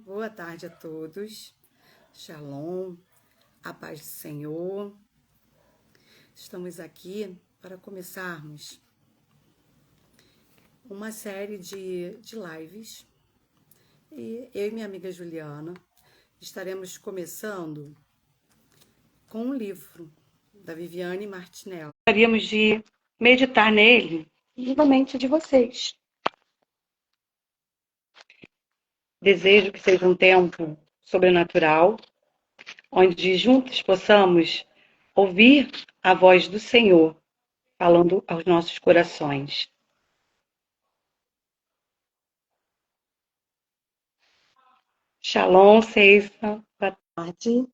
Boa tarde a todos. Shalom, a paz do Senhor. Estamos aqui para começarmos uma série de lives. E eu e minha amiga Juliana estaremos começando com um livro da Viviane Martinello. Gostaríamos de meditar nele vivamente de vocês. Desejo que seja um tempo sobrenatural, onde juntos possamos ouvir a voz do Senhor falando aos nossos corações. Shalom, Ceifa. Boa tarde.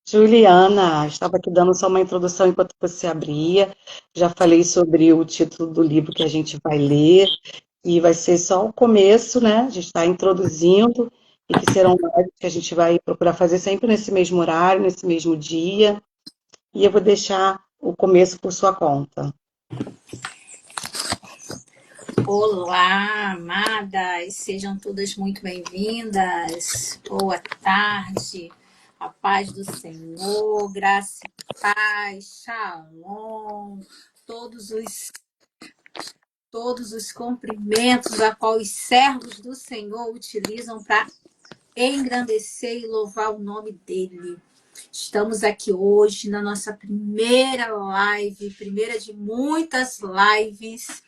Juliana, estava aqui dando só uma introdução enquanto você abria. Já falei sobre o título do livro que a gente vai ler. E vai ser só o começo, né? A gente está introduzindo e que serão lives que a gente vai procurar fazer sempre nesse mesmo horário, nesse mesmo dia. E eu vou deixar o começo por sua conta. Olá, amadas, sejam todas muito bem-vindas. Boa tarde, a paz do Senhor, graça e paz, shalom, todos os cumprimentos a qual os servos do Senhor utilizam para engrandecer e louvar o nome dele. Estamos aqui hoje na nossa primeira live, primeira de muitas lives,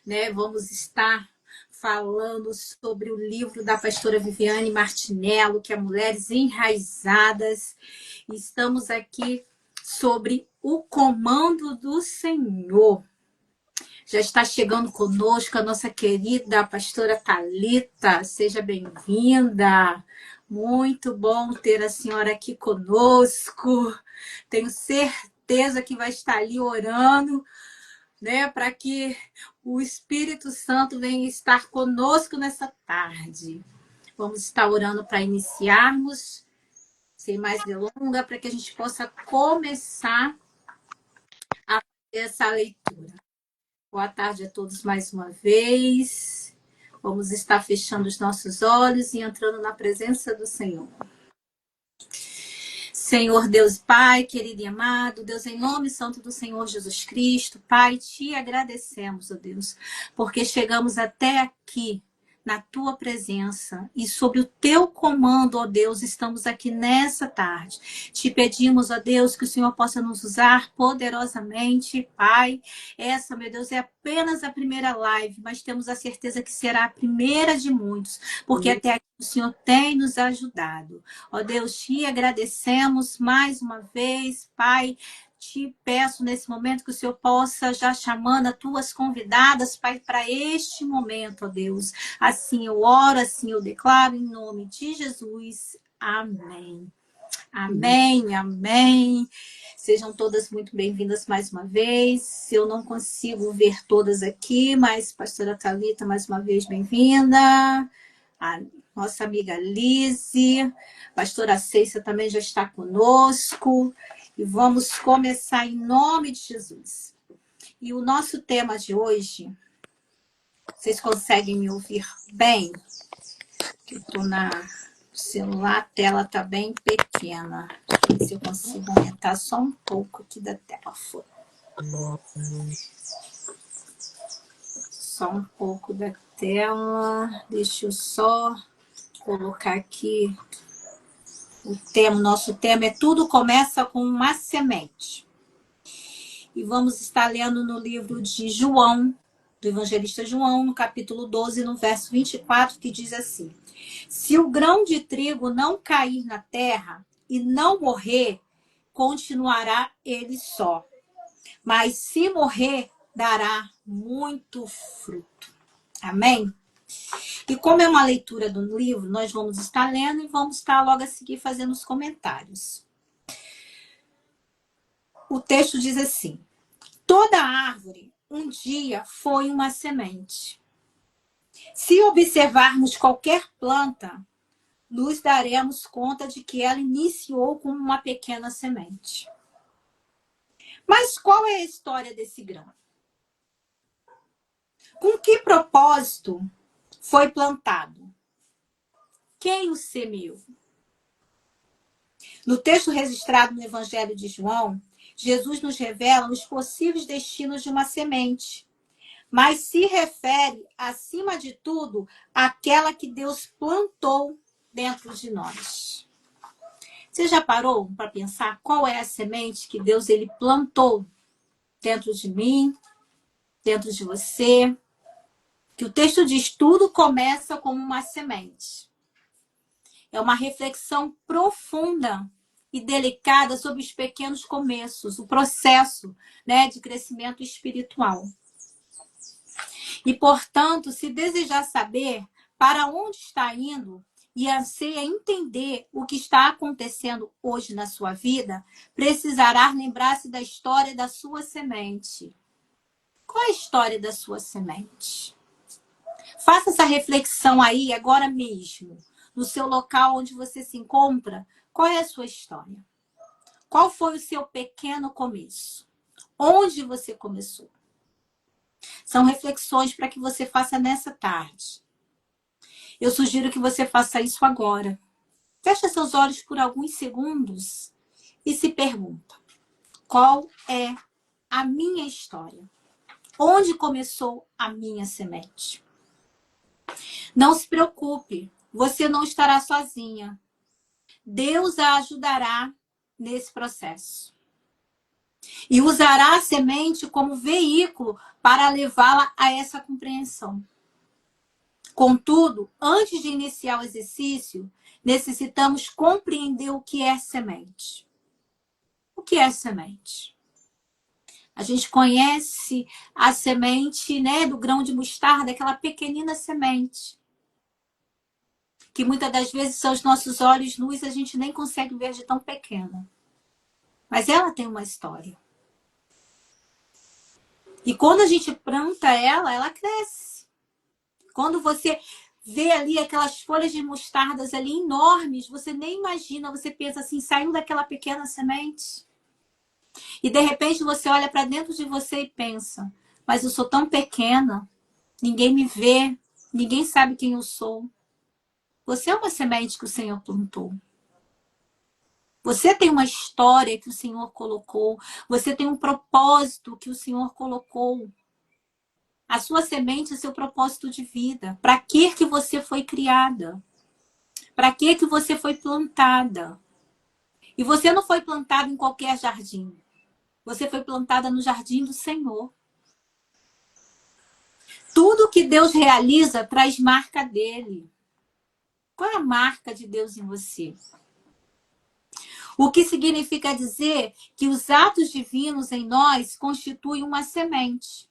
né? Vamos estar falando sobre o livro da pastora Viviane Martinello, que é Mulheres Enraizadas. Estamos aqui sobre o comando do Senhor. Já está chegando conosco a nossa querida pastora Thalita. Seja bem-vinda. Muito bom ter a senhora aqui conosco. Tenho certeza que vai estar ali orando, né, para que o Espírito Santo venha estar conosco nessa tarde. Vamos estar orando para iniciarmos, sem mais delongas, para que a gente possa começar a fazer essa leitura. Boa tarde a todos mais uma vez. Vamos estar fechando os nossos olhos e entrando na presença do Senhor. Senhor Deus Pai, querido e amado, Deus, em nome santo do Senhor Jesus Cristo, Pai, te agradecemos, ó Deus, porque chegamos até aqui na tua presença e sob o teu comando, ó Deus, estamos aqui nessa tarde. Te pedimos, ó Deus, que o Senhor possa nos usar poderosamente, Pai. Essa, meu Deus, é apenas a primeira live, mas temos a certeza que será a primeira de muitos, porque até aqui o Senhor tem nos ajudado. Ó Deus, te agradecemos mais uma vez, Pai. Te peço nesse momento que o Senhor possa já chamando as tuas convidadas, Pai, para este momento, ó Deus. Assim eu oro, assim eu declaro, em nome de Jesus. Amém. Amém, amém. Sejam todas muito bem-vindas mais uma vez. Eu não consigo ver todas aqui, mas pastora Thalita, mais uma vez, bem-vinda. A nossa amiga Lise, pastora Ceissa também já está conosco. E vamos começar em nome de Jesus. E o nosso tema de hoje, vocês conseguem me ouvir bem? Eu estou na celular, a tela está bem pequena. Se eu consigo aumentar só um pouco aqui da tela. Só um pouco da tela. Deixa eu só colocar aqui o tema. Nosso tema é Tudo Começa com uma Semente. E vamos estar lendo no livro de João, do evangelista João, no capítulo 12, no verso 24, que diz assim: se o grão de trigo não cair na terra e não morrer, continuará ele só. Mas se morrer, dará muito fruto. Amém? E como é uma leitura do livro, nós vamos estar lendo e vamos estar logo a seguir fazendo os comentários. O texto diz assim: toda árvore um dia foi uma semente. Se observarmos qualquer planta, nos daremos conta de que ela iniciou como uma pequena semente. Mas qual é a história desse grão? Com que propósito foi plantado? Quem o semeou? No texto registrado no Evangelho de João, Jesus nos revela os possíveis destinos de uma semente, mas se refere, acima de tudo, àquela que Deus plantou dentro de nós. Você já parou para pensar qual é a semente que Deus ele plantou dentro de mim, dentro de você? Que o texto diz, tudo começa como uma semente. É uma reflexão profunda e delicada sobre os pequenos começos, o processo, né, de crescimento espiritual. E, portanto, se desejar saber para onde está indo e anseia entender o que está acontecendo hoje na sua vida, precisará lembrar-se da história da sua semente. Qual é a história da sua semente? Faça essa reflexão aí, agora mesmo, no seu local onde você se encontra. Qual é a sua história? Qual foi o seu pequeno começo? Onde você começou? São reflexões para que você faça nessa tarde. Eu sugiro que você faça isso agora. Feche seus olhos por alguns segundos e se pergunta: qual é a minha história? Onde começou a minha semente? Não se preocupe, você não estará sozinha. Deus a ajudará nesse processo. E usará a semente como veículo para levá-la a essa compreensão. Contudo, antes de iniciar o exercício, necessitamos compreender o que é semente. O que é semente? A gente conhece a semente, né, do grão de mostarda, aquela pequenina semente, que muitas das vezes são os nossos olhos nus, a gente nem consegue ver de tão pequena. Mas ela tem uma história. E quando a gente planta ela, ela cresce. Quando você vê ali aquelas folhas de mostardas ali enormes, você nem imagina, você pensa assim, saindo daquela pequena semente. E de repente você olha para dentro de você e pensa, mas eu sou tão pequena, ninguém me vê, ninguém sabe quem eu sou. Você é uma semente que o Senhor plantou. Você tem uma história que o Senhor colocou. Você tem um propósito que o Senhor colocou. A sua semente é seu propósito de vida. Para que você foi criada? Para que você foi plantada? E você não foi plantada em qualquer jardim. Você foi plantada no jardim do Senhor. Tudo que Deus realiza traz marca dele. Qual é a marca de Deus em você? O que significa dizer que os atos divinos em nós constituem uma semente.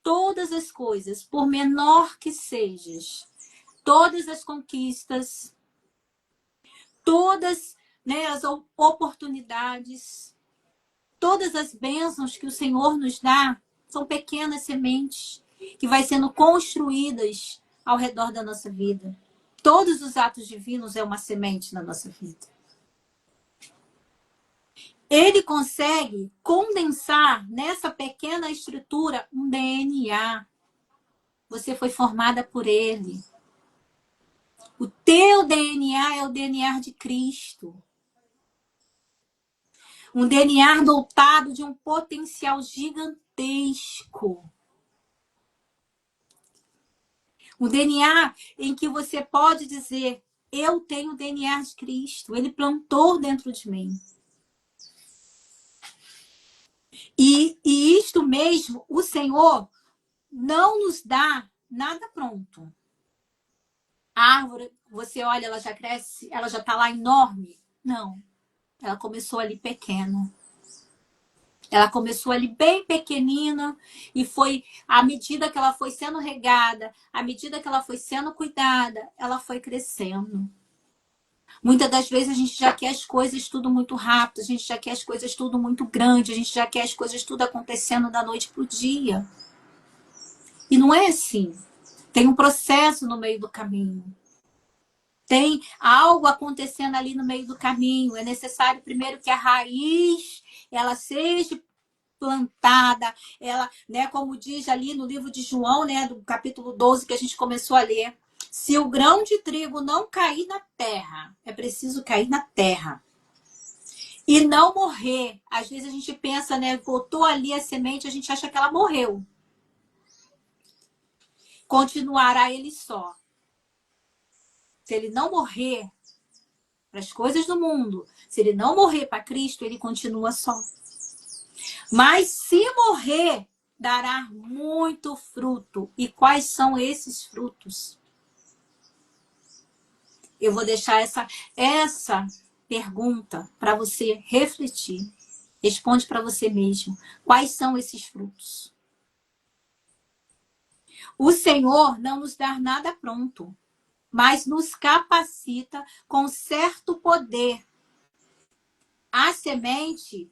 Todas as coisas, por menor que sejas, todas as conquistas, todas, né, as oportunidades, todas as bênçãos que o Senhor nos dá, são pequenas sementes que vai sendo construídas ao redor da nossa vida. Todos os atos divinos é uma semente na nossa vida. Ele consegue condensar nessa pequena estrutura um DNA. Você foi formada por ele. O teu DNA é o DNA de Cristo. Um DNA dotado de um potencial gigantesco. Um DNA em que você pode dizer, eu tenho o DNA de Cristo. Ele plantou dentro de mim. E isto mesmo, o Senhor não nos dá nada pronto. A árvore, você olha, ela já cresce, ela já está lá enorme. Não, ela começou ali pequena. Ela começou ali bem pequenina e foi, à medida que ela foi sendo regada, à medida que ela foi sendo cuidada, ela foi crescendo. Muitas das vezes a gente já quer as coisas tudo muito rápido, a gente já quer as coisas tudo muito grande, a gente já quer as coisas tudo acontecendo da noite para o dia. E não é assim. Tem um processo no meio do caminho. Tem algo acontecendo ali no meio do caminho. É necessário primeiro que a raiz ela seja plantada, ela, né, como diz ali no livro de João, né, do capítulo 12 que a gente começou a ler, se o grão de trigo não cair na terra, é preciso cair na terra e não morrer. Às vezes a gente pensa, né, botou ali a semente, a gente acha que ela morreu. Continuará ele só. Se ele não morrer para as coisas do mundo, se ele não morrer para Cristo, ele continua só. Mas se morrer, dará muito fruto. E quais são esses frutos? Eu vou deixar essa pergunta para você refletir. Responde para você mesmo. Quais são esses frutos? O Senhor não nos dá nada pronto, mas nos capacita com certo poder. A semente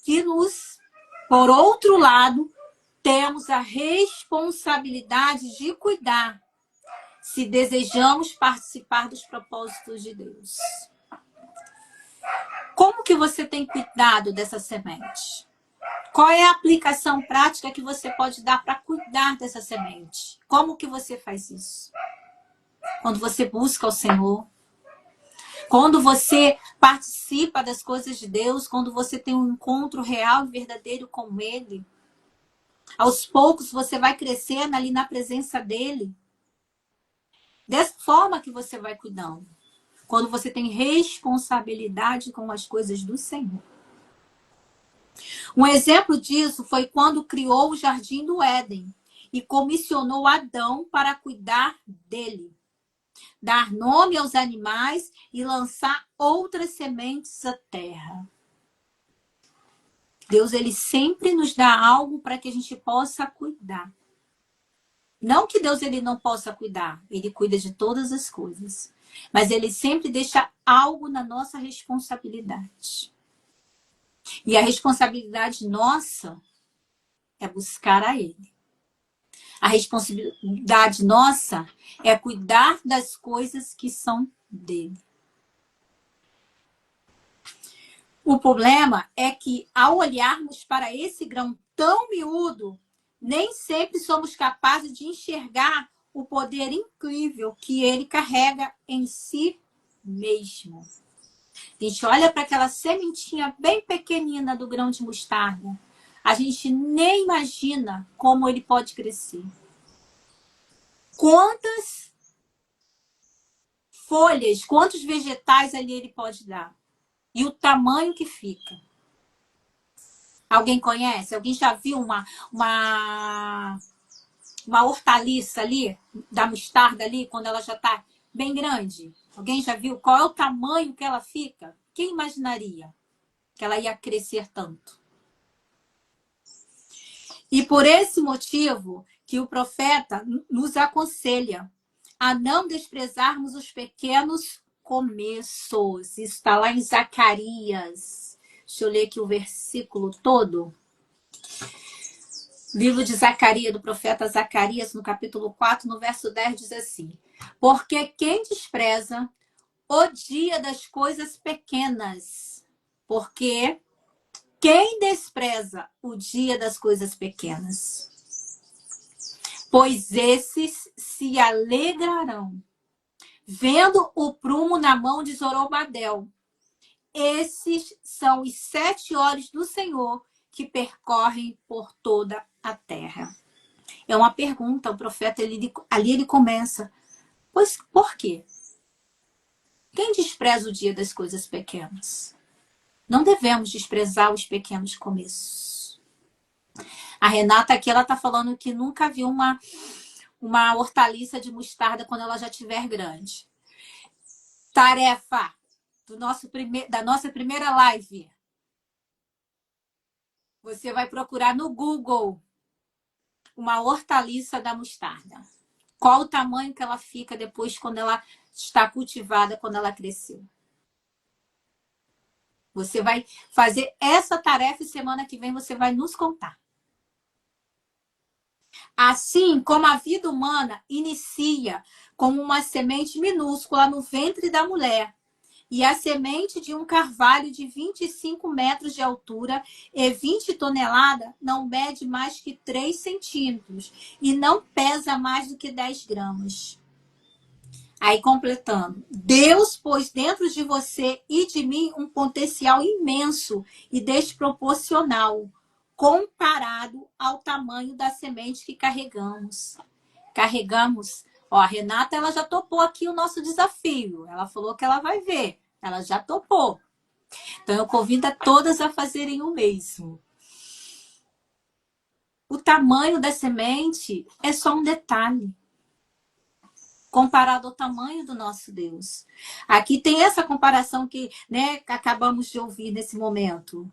que nos, por outro lado, temos a responsabilidade de cuidar, se desejamos participar dos propósitos de Deus. Como que você tem cuidado dessa semente? Qual é a aplicação prática que você pode dar para cuidar dessa semente? Como que você faz isso? Quando você busca o Senhor, quando você participa das coisas de Deus, quando você tem um encontro real e verdadeiro com Ele, aos poucos você vai crescendo ali na presença dEle. Dessa forma que você vai cuidando. Quando você tem responsabilidade com as coisas do Senhor. Um exemplo disso foi quando criou o Jardim do Éden e comissionou Adão para cuidar dele, dar nome aos animais e lançar outras sementes à terra. Deus, ele sempre nos dá algo para que a gente possa cuidar. Não que Deus ele não possa cuidar, ele cuida de todas as coisas. Mas ele sempre deixa algo na nossa responsabilidade. E a responsabilidade nossa é buscar a Ele. A responsabilidade nossa é cuidar das coisas que são dele. O problema é que, ao olharmos para esse grão tão miúdo, nem sempre somos capazes de enxergar o poder incrível que ele carrega em si mesmo. A gente olha para aquela sementinha bem pequenina do grão de mostarda. A gente nem imagina como ele pode crescer. Quantas folhas, quantos vegetais ali ele pode dar. E o tamanho que fica. Alguém conhece? Alguém já viu uma hortaliça ali, da mostarda ali, quando ela já está bem grande? Alguém já viu qual é o tamanho que ela fica? Quem imaginaria que ela ia crescer tanto? E por esse motivo que o profeta nos aconselha a não desprezarmos os pequenos começos. Isso está lá em Zacarias. Deixa eu ler aqui o versículo todo. Livro de Zacarias, do profeta Zacarias, no capítulo 4, no verso 10, diz assim: porque quem despreza o dia das coisas pequenas, porque quem despreza o dia das coisas pequenas, pois esses se alegrarão, vendo o prumo na mão de Zorobabel. Esses são os 7 olhos do Senhor que percorrem por toda a terra. É uma pergunta, o profeta ali ele começa. Pois por quê? Quem despreza o dia das coisas pequenas? Não devemos desprezar os pequenos começos. A Renata aqui, ela está falando que nunca viu uma hortaliça de mostarda quando ela já estiver grande. Tarefa da nossa primeira live. Você vai procurar no Google uma hortaliça da mostarda. Qual o tamanho que ela fica depois quando ela está cultivada, quando ela cresceu. Você vai fazer essa tarefa e semana que vem você vai nos contar. Assim como a vida humana inicia como uma semente minúscula no ventre da mulher, E a semente de um carvalho de 25 metros de altura e 20 toneladas não mede mais que 3 centímetros e não pesa mais do que 10 gramas. Aí, completando. Deus pôs dentro de você e de mim um potencial imenso e desproporcional, comparado ao tamanho da semente que carregamos. Ó, a Renata, ela já topou aqui o nosso desafio. Ela falou que ela vai ver. Ela já topou. Então, eu convido a todas a fazerem o mesmo. O tamanho da semente é só um detalhe comparado ao tamanho do nosso Deus. Aqui tem essa comparação que, né, acabamos de ouvir nesse momento,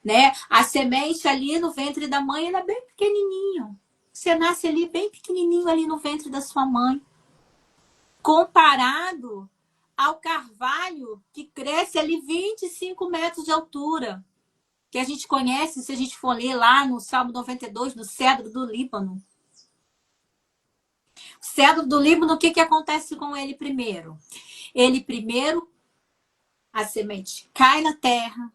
né? A semente ali no ventre da mãe, ela é bem pequenininho. Você nasce ali bem pequenininho ali no ventre da sua mãe. Comparado ao carvalho que cresce ali 25 metros de altura, que a gente conhece, se a gente for ler lá no Salmo 92, no cedro do Líbano. O cedro do Líbano, o que acontece com ele primeiro? Ele primeiro, a semente cai na terra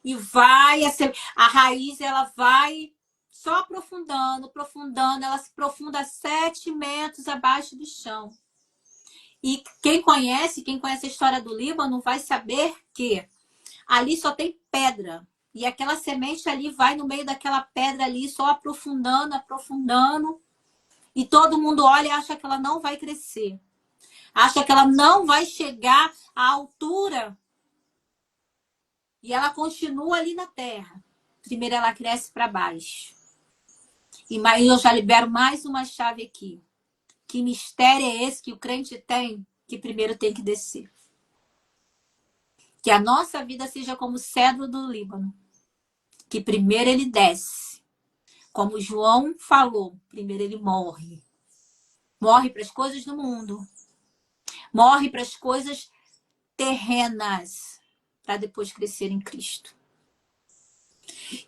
e vai, a raiz ela vai só aprofundando, ela se aprofunda 7 metros abaixo do chão. E quem conhece a história do Líbano vai saber que ali só tem pedra. E aquela semente ali vai no meio daquela pedra ali, só aprofundando, aprofundando. E todo mundo olha e acha que ela não vai crescer. Acha que ela não vai chegar à altura. E ela continua ali na terra. Primeiro ela cresce para baixo. E eu já libero mais uma chave aqui. Que mistério é esse que o crente tem? Que primeiro tem que descer. Que a nossa vida seja como o cedro do Líbano. Que primeiro ele desce. Como João falou, primeiro ele morre. Morre para as coisas do mundo. Morre para as coisas terrenas. Para depois crescer em Cristo.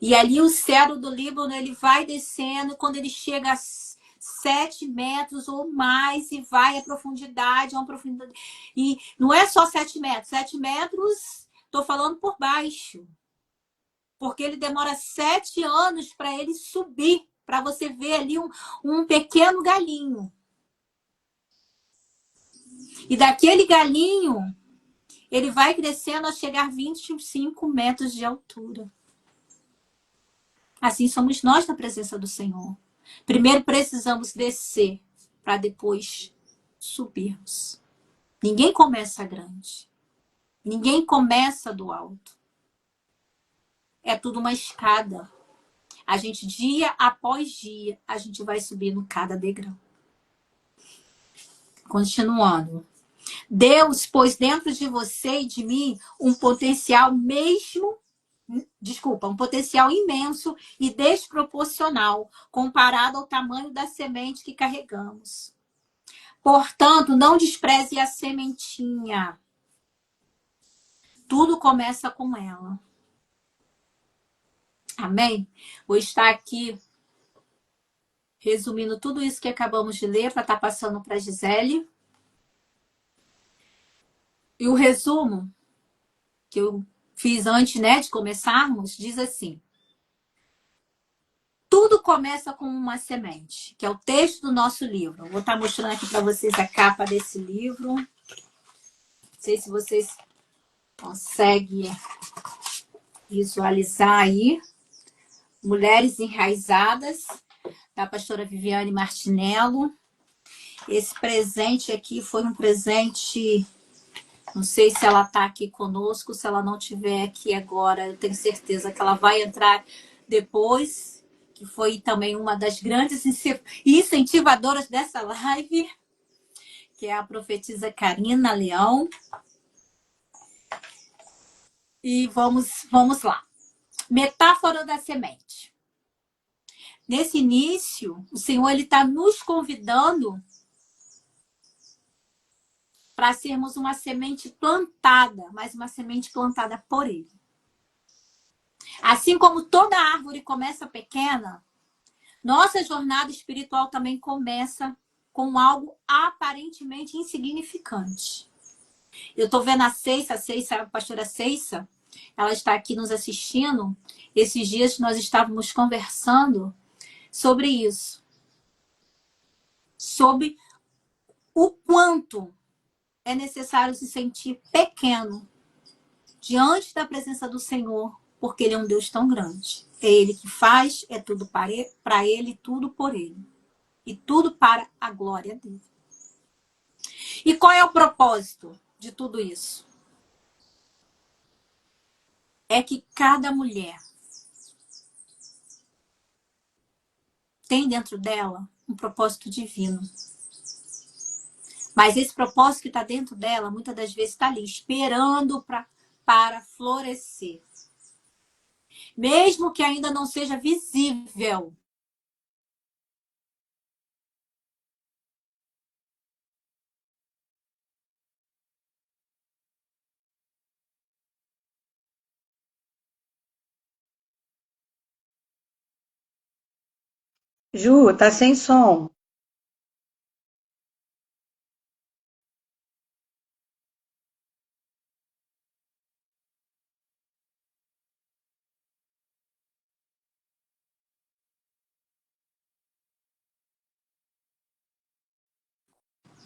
E ali o cedro do Líbano, ele vai descendo. Quando ele chega a 7 metros ou mais e vai à profundidade, uma profundidade. E não é só 7 metros. 7 metros, estou falando por baixo. Porque ele demora 7 anos para ele subir. Para você ver ali um pequeno galinho. E daquele galinho, ele vai crescendo a chegar a 25 metros de altura. Assim somos nós na presença do Senhor. Primeiro precisamos descer para depois subirmos. Ninguém começa grande. Ninguém começa do alto. É tudo uma escada. A gente, dia após dia, a gente vai subindo cada degrau. Continuando. Deus pôs dentro de você e de mim um potencial um potencial imenso e desproporcional comparado ao tamanho da semente que carregamos. Portanto, não despreze a sementinha. Tudo começa com ela. Amém? Vou estar aqui resumindo tudo isso que acabamos de ler para estar passando para a Gisele. E o resumo que eu fiz antes, né, de começarmos, diz assim: tudo começa com uma semente, que é o texto do nosso livro. Vou estar mostrando aqui para vocês a capa desse livro. Não sei se vocês conseguem visualizar aí. Mulheres Enraizadas, da pastora Viviane Martinello. Esse presente aqui foi um presente, não sei se ela está aqui conosco, se ela não estiver aqui agora, eu tenho certeza que ela vai entrar depois, que foi também uma das grandes incentivadoras dessa live, que é a profetisa Karina Leão. E vamos lá. Metáfora da semente. Nesse início, o Senhor está nos convidando para sermos uma semente plantada, mas uma semente plantada por Ele. Assim como toda árvore começa pequena, nossa jornada espiritual também começa com algo aparentemente insignificante. Eu estou vendo a a pastora Ceissa, ela está aqui nos assistindo. Esses dias nós estávamos conversando sobre isso. Sobre o quanto é necessário se sentir pequeno diante da presença do Senhor, porque Ele é um Deus tão grande. É Ele que faz, é tudo para Ele, tudo por Ele. E tudo para a glória dele. E qual é o propósito de tudo isso? É que cada mulher tem dentro dela um propósito divino. Mas esse propósito que está dentro dela, muitas das vezes está ali, esperando para florescer. Mesmo que ainda não seja visível. Ju, tá sem som.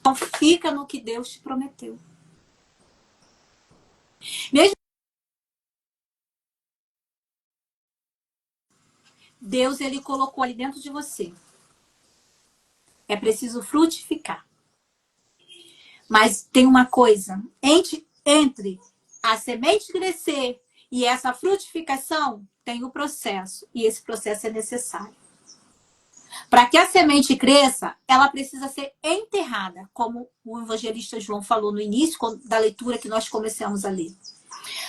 Então fica no que Deus te prometeu. Mesmo Deus, ele colocou ali dentro de você. É preciso frutificar. Mas tem uma coisa, entre a semente crescer e essa frutificação, tem o processo. E esse processo é necessário. Para que a semente cresça, ela precisa ser enterrada, como o evangelista João falou no início da leitura que nós começamos a ler.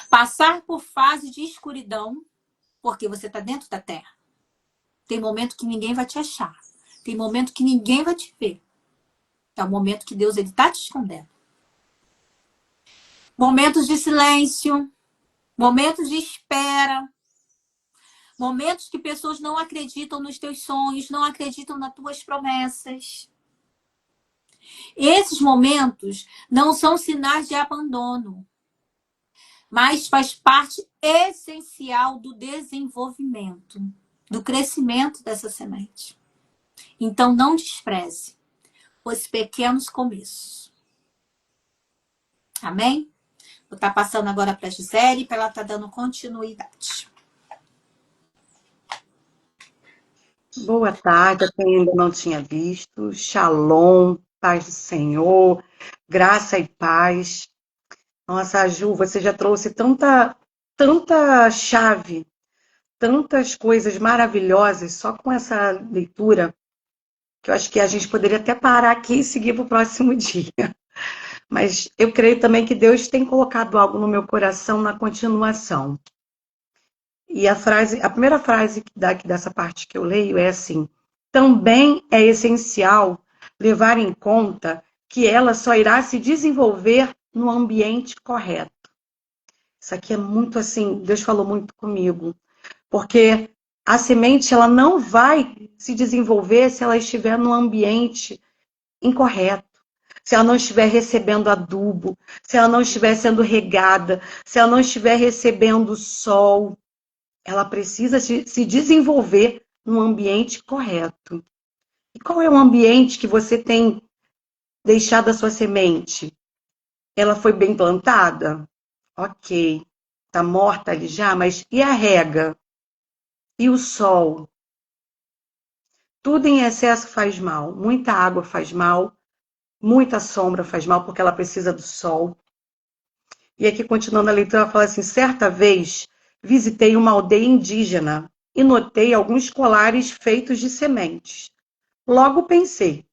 Passar por fase de escuridão, porque você está dentro da terra. Tem momento que ninguém vai te achar. Tem momento que ninguém vai te ver. É o momento que Deus está te escondendo. Momentos de silêncio, momentos de espera, momentos que pessoas não acreditam nos teus sonhos, não acreditam nas tuas promessas. Esses momentos não são sinais de abandono, mas faz parte essencial do desenvolvimento, do crescimento dessa semente. Então, não despreze os pequenos começos. Amém? Vou estar passando agora para a Gisele, para ela estar dando continuidade. Boa tarde, a quem ainda não tinha visto. Shalom, paz do Senhor, graça e paz. Nossa, Ju, você já trouxe tanta chave, tantas coisas maravilhosas só com essa leitura, que eu acho que a gente poderia até parar aqui e seguir para o próximo dia. Mas eu creio também que Deus tem colocado algo no meu coração na continuação. E a primeira frase dessa parte que eu leio é assim: também é essencial levar em conta que ela só irá se desenvolver no ambiente correto. Isso aqui é muito assim, Deus falou muito comigo, porque a semente ela não vai se desenvolver se ela estiver no ambiente incorreto, se ela não estiver recebendo adubo, se ela não estiver sendo regada, se ela não estiver recebendo sol. Ela precisa se desenvolver num ambiente correto. E qual é o ambiente que você tem deixado a sua semente? Ela foi bem plantada? Ok. Está morta ali já, mas e a rega? E o sol? Tudo em excesso faz mal. Muita água faz mal. Muita sombra faz mal, porque ela precisa do sol. E aqui, continuando a leitura, ela fala assim: certa vez visitei uma aldeia indígena e notei alguns colares feitos de sementes. Logo pensei,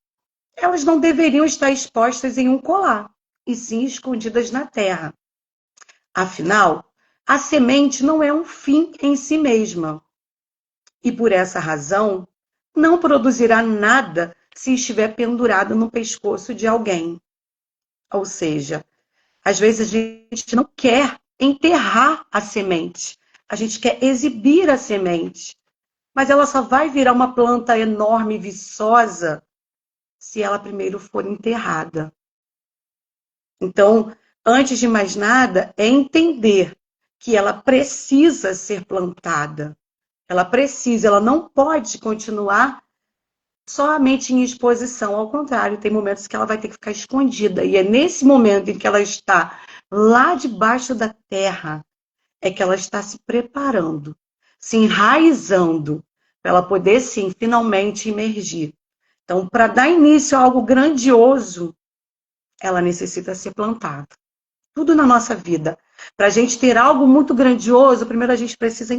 elas não deveriam estar expostas em um colar, e sim escondidas na terra. Afinal, a semente não é um fim em si mesma. E por essa razão, não produzirá nada se estiver pendurada no pescoço de alguém. Ou seja, às vezes a gente não quer enterrar a semente, a gente quer exibir a semente, mas ela só vai virar uma planta enorme e viçosa se ela primeiro for enterrada. Então, antes de mais nada, é entender que ela precisa ser plantada. Ela precisa, ela não pode continuar somente em exposição. Ao contrário, tem momentos que ela vai ter que ficar escondida. E é nesse momento em que ela está lá debaixo da terra, é que ela está se preparando, se enraizando, para ela poder, sim, finalmente emergir. Então, para dar início a algo grandioso, ela necessita ser plantada. Tudo na nossa vida. Para a gente ter algo muito grandioso, primeiro a gente precisa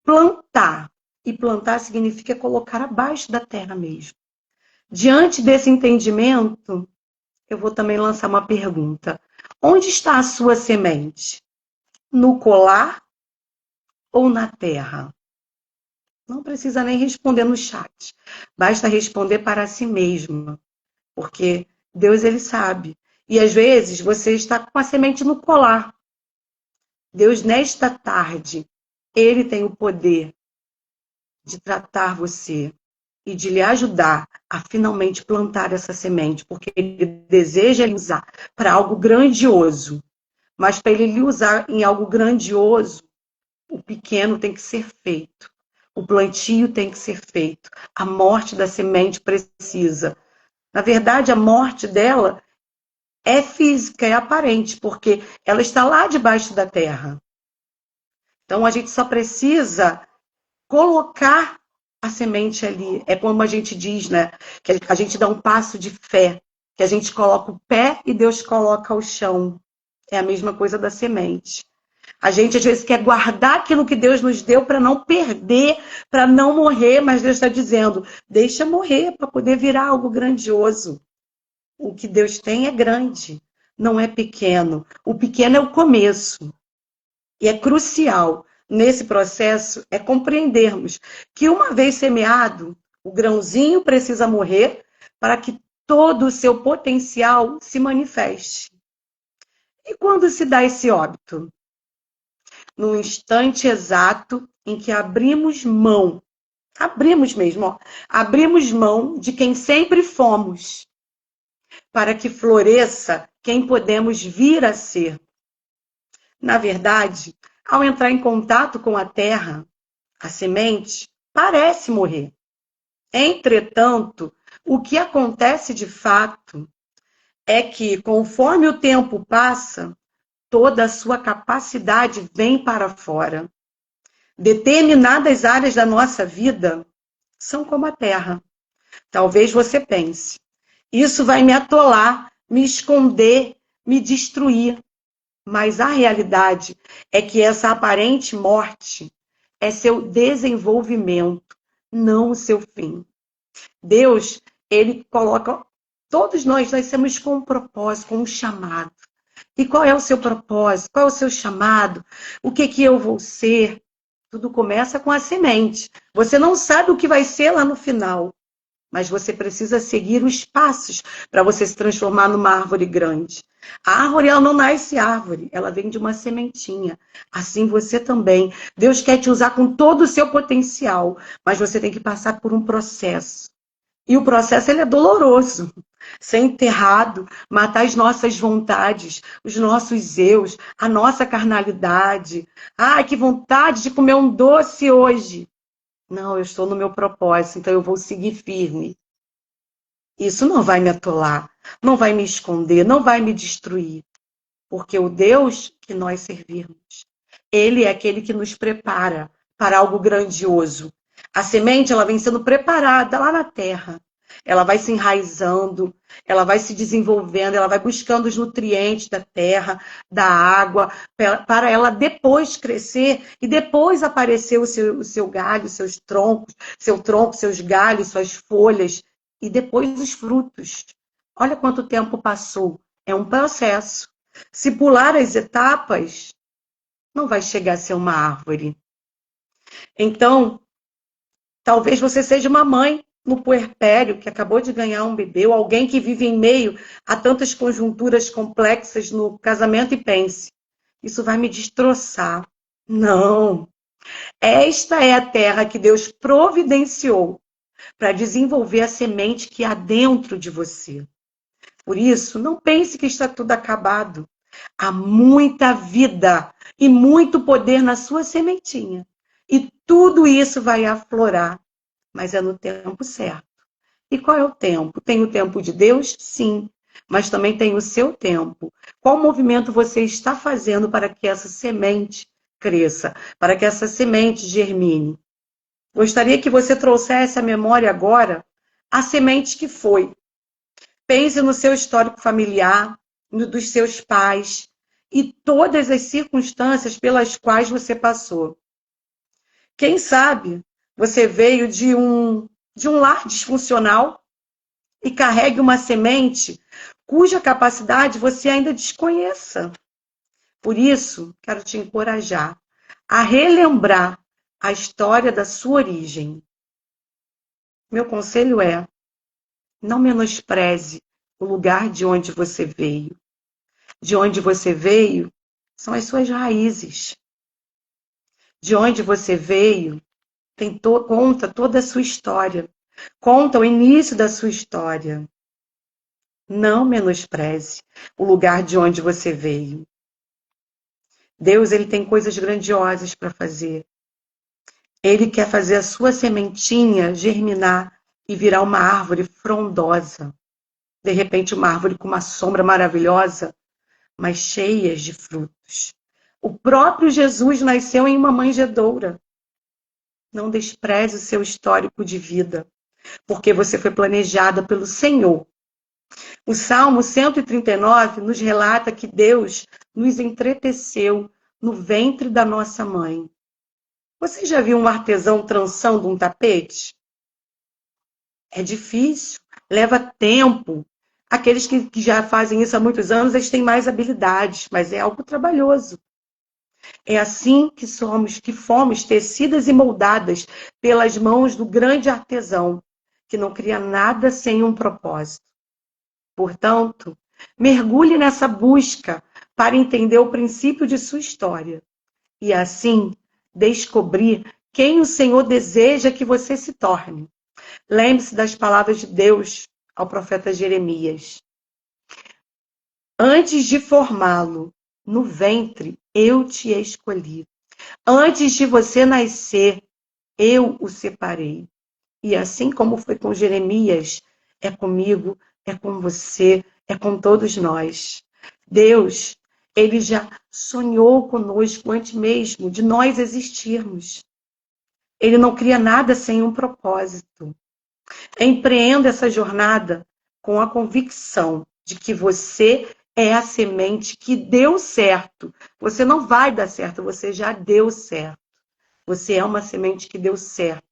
plantar. E plantar significa colocar abaixo da terra mesmo. Diante desse entendimento, eu vou também lançar uma pergunta. Onde está a sua semente? No colar ou na terra? Não precisa nem responder no chat. Basta responder para si mesma. Porque Deus, ele sabe. E às vezes você está com a semente no colar. Deus, nesta tarde, ele tem o poder de tratar você e de lhe ajudar a finalmente plantar essa semente, porque ele deseja lhe usar para algo grandioso. Mas para ele lhe usar em algo grandioso, o pequeno tem que ser feito. O plantio tem que ser feito. A morte da semente precisa. Na verdade, a morte dela é física, é aparente, porque ela está lá debaixo da terra. Então, a gente só precisa colocar a semente ali. É como a gente diz, né? Que a gente dá um passo de fé, que a gente coloca o pé e Deus coloca o chão. É a mesma coisa da semente. A gente, às vezes, quer guardar aquilo que Deus nos deu para não perder, para não morrer, mas Deus está dizendo, deixa morrer para poder virar algo grandioso. O que Deus tem é grande, não é pequeno. O pequeno é o começo. E é crucial nesse processo é compreendermos que uma vez semeado, o grãozinho precisa morrer para que todo o seu potencial se manifeste. E quando se dá esse óbito? No instante exato em que abrimos mesmo, ó, abrimos mão de quem sempre fomos, para que floresça quem podemos vir a ser. Na verdade, ao entrar em contato com a terra, a semente parece morrer. Entretanto, o que acontece de fato é que, conforme o tempo passa, toda a sua capacidade vem para fora. Determinadas áreas da nossa vida são como a terra. Talvez você pense, isso vai me atolar, me esconder, me destruir. Mas a realidade é que essa aparente morte é seu desenvolvimento, não o seu fim. Deus, ele coloca, todos nós nascemos com um propósito, com um chamado. E qual é o seu propósito? Qual é o seu chamado? O que eu vou ser? Tudo começa com a semente. Você não sabe o que vai ser lá no final, mas você precisa seguir os passos para você se transformar numa árvore grande. A árvore, ela não nasce árvore, ela vem de uma sementinha. Assim você também. Deus quer te usar com todo o seu potencial, mas você tem que passar por um processo. E o processo, ele é doloroso. Ser enterrado, matar as nossas vontades, os nossos eus, a nossa carnalidade. Ai, que vontade de comer um doce hoje. Não, eu estou no meu propósito, então eu vou seguir firme. Isso não vai me atolar, não vai me esconder, não vai me destruir. Porque o Deus que nós servimos, ele é aquele que nos prepara para algo grandioso. A semente, ela vem sendo preparada lá na terra. Ela vai se enraizando, ela vai se desenvolvendo, ela vai buscando os nutrientes da terra, da água, para ela depois crescer e depois aparecer o seu galho, seus troncos, seu tronco, seus galhos, suas folhas e depois os frutos. Olha quanto tempo passou. É um processo. Se pular as etapas, não vai chegar a ser uma árvore. Então, talvez você seja uma mãe no puerpério que acabou de ganhar um bebê, ou alguém que vive em meio a tantas conjunturas complexas no casamento e pense, isso vai me destroçar. Não. Esta é a terra que Deus providenciou para desenvolver a semente que há dentro de você. Por isso, não pense que está tudo acabado. Há muita vida e muito poder na sua sementinha. E tudo isso vai aflorar, mas é no tempo certo. E qual é o tempo? Tem o tempo de Deus? Sim, mas também tem o seu tempo. Qual movimento você está fazendo para que essa semente cresça, para que essa semente germine? Gostaria que você trouxesse à memória agora a semente que foi. Pense no seu histórico familiar, no dos seus pais e todas as circunstâncias pelas quais você passou. Quem sabe você veio de um lar disfuncional e carregue uma semente cuja capacidade você ainda desconheça. Por isso, quero te encorajar a relembrar a história da sua origem. Meu conselho é: não menospreze o lugar de onde você veio. De onde você veio são as suas raízes. De onde você veio conta toda a sua história. Conta o início da sua história. Não menospreze o lugar de onde você veio. Deus, ele tem coisas grandiosas para fazer. Ele quer fazer a sua sementinha germinar e virar uma árvore frondosa. De repente, uma árvore com uma sombra maravilhosa, mas cheias de frutos. O próprio Jesus nasceu em uma manjedoura. Não despreze o seu histórico de vida, porque você foi planejada pelo Senhor. O Salmo 139 nos relata que Deus nos entreteceu no ventre da nossa mãe. Você já viu um artesão trançando um tapete? É difícil, leva tempo. Aqueles que já fazem isso há muitos anos, eles têm mais habilidades, mas é algo trabalhoso. É assim que fomos tecidas e moldadas pelas mãos do grande artesão, que não cria nada sem um propósito. Portanto, mergulhe nessa busca para entender o princípio de sua história e, assim, descobrir quem o Senhor deseja que você se torne. Lembre-se das palavras de Deus ao profeta Jeremias. Antes de formá-lo no ventre, eu te escolhi. Antes de você nascer, eu o separei. E assim como foi com Jeremias, é comigo, é com você, é com todos nós. Deus, ele já sonhou conosco antes mesmo de nós existirmos. Ele não cria nada sem um propósito. Empreenda essa jornada com a convicção de que você é a semente que deu certo. Você não vai dar certo, você já deu certo. Você é uma semente que deu certo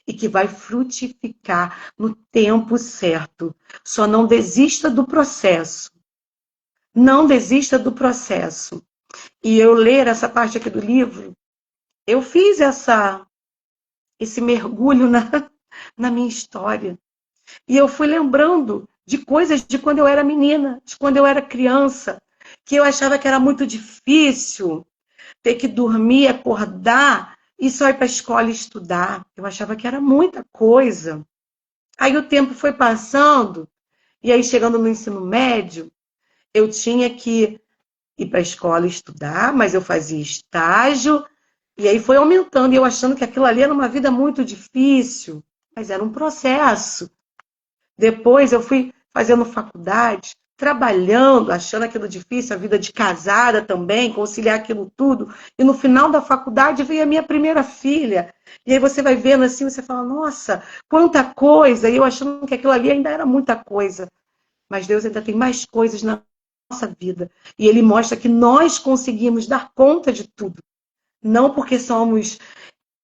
e que vai frutificar no tempo certo. Só não desista do processo. Não desista do processo. E eu ler essa parte aqui do livro, eu fiz esse mergulho na minha história. E eu fui lembrando de coisas de quando eu era menina, de quando eu era criança, que eu achava que era muito difícil ter que dormir, acordar e só ir para a escola estudar. Eu achava que era muita coisa. Aí o tempo foi passando, e aí chegando no ensino médio, eu tinha que ir para a escola estudar, mas eu fazia estágio, e aí foi aumentando, e eu achando que aquilo ali era uma vida muito difícil, mas era um processo. Depois eu fui fazendo faculdade, trabalhando, achando aquilo difícil, a vida de casada também, conciliar aquilo tudo. E no final da faculdade veio a minha primeira filha. E aí você vai vendo assim, você fala, nossa, quanta coisa. E eu achando que aquilo ali ainda era muita coisa. Mas Deus ainda tem mais coisas na nossa vida. E Ele mostra que nós conseguimos dar conta de tudo. Não porque somos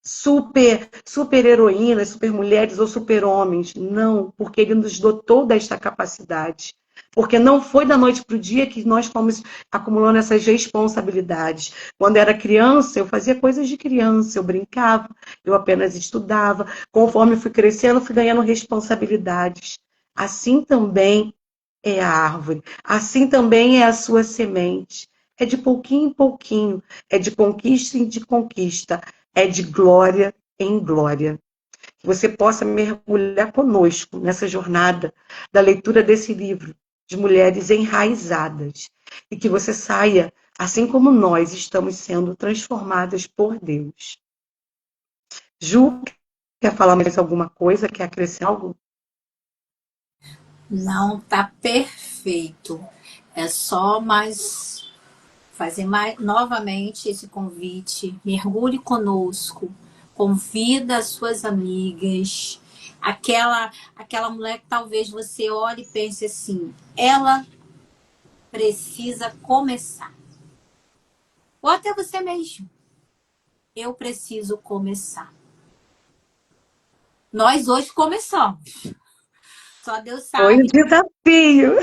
super heroínas, super mulheres ou super homens. Não, porque ele nos dotou desta capacidade. Porque não foi da noite para o dia que nós fomos acumulando essas responsabilidades. Quando era criança, eu fazia coisas de criança, eu brincava, eu apenas estudava. Conforme fui crescendo, fui ganhando responsabilidades. Assim também é a árvore, assim também é a sua semente. É de pouquinho em pouquinho, é de conquista em de conquista, é de glória em glória. Que você possa mergulhar conosco nessa jornada da leitura desse livro, de mulheres enraizadas. E que você saia, assim como nós estamos sendo transformadas por Deus. Ju, quer falar mais alguma coisa? Quer acrescentar algo? Não, tá perfeito. É só mais fazer mais, novamente esse convite. Mergulhe conosco. Convida as suas amigas. Aquela mulher que talvez você olhe e pense assim, ela precisa começar. Ou até você mesmo. Eu preciso começar. Nós hoje começamos. Só Deus Foi um sabe. desafio.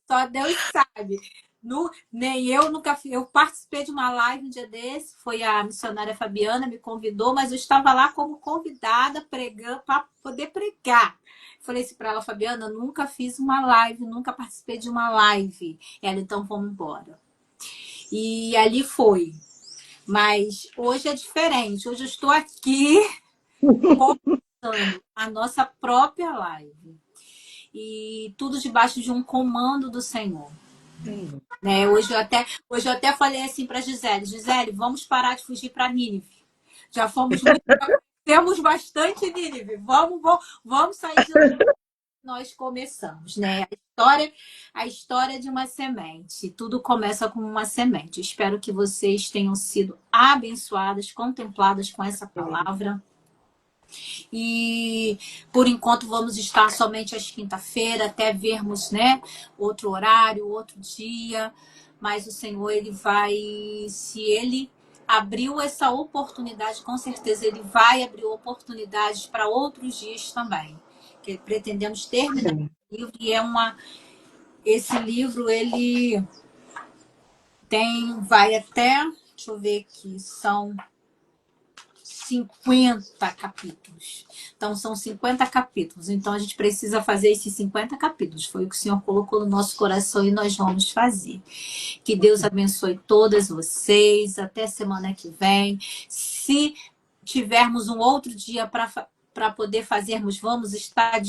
Só Deus sabe. Nem eu nunca fiz. Eu participei de uma live um dia desse, foi a missionária Fabiana, me convidou, mas eu estava lá como convidada pregando para poder pregar. Falei assim para ela, Fabiana, nunca fiz uma live, nunca participei de uma live. Ela, então vamos embora. E ali foi. Mas hoje é diferente. Hoje eu estou aqui começando a nossa própria live. E tudo debaixo de um comando do Senhor. Sim. Né? Hoje eu até falei assim para Gisele, vamos parar de fugir para Nínive. Já fomos muito, temos bastante Nínive. Vamos sair de lá. Nós começamos, né? A história de uma semente. Tudo começa com uma semente. Espero que vocês tenham sido abençoadas, contempladas com essa palavra. E por enquanto vamos estar somente às quinta-feira, até vermos, né, outro horário, outro dia. Mas o Senhor, ele vai, se ele abriu essa oportunidade, com certeza ele vai abrir oportunidades para outros dias também. Que pretendemos terminar o livro e esse livro ele vai até, deixa eu ver aqui, são 50 capítulos. Então, são 50 capítulos. Então, a gente precisa fazer esses 50 capítulos. Foi o que o Senhor colocou no nosso coração e nós vamos fazer. Que Deus abençoe todas vocês. Até semana que vem. Se tivermos um outro dia para poder fazermos, vamos estar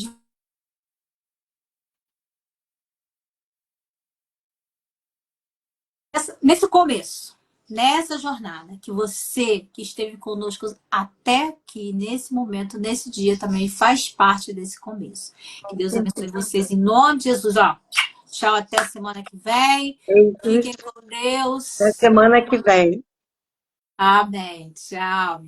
nesse começo. Nessa jornada, que você que esteve conosco até aqui, nesse momento, nesse dia, também faz parte desse começo. Que Deus abençoe vocês em nome de Jesus. Ó, tchau, até a semana que vem. Fiquem com Até Deus. semana que vem. Amém. Tchau.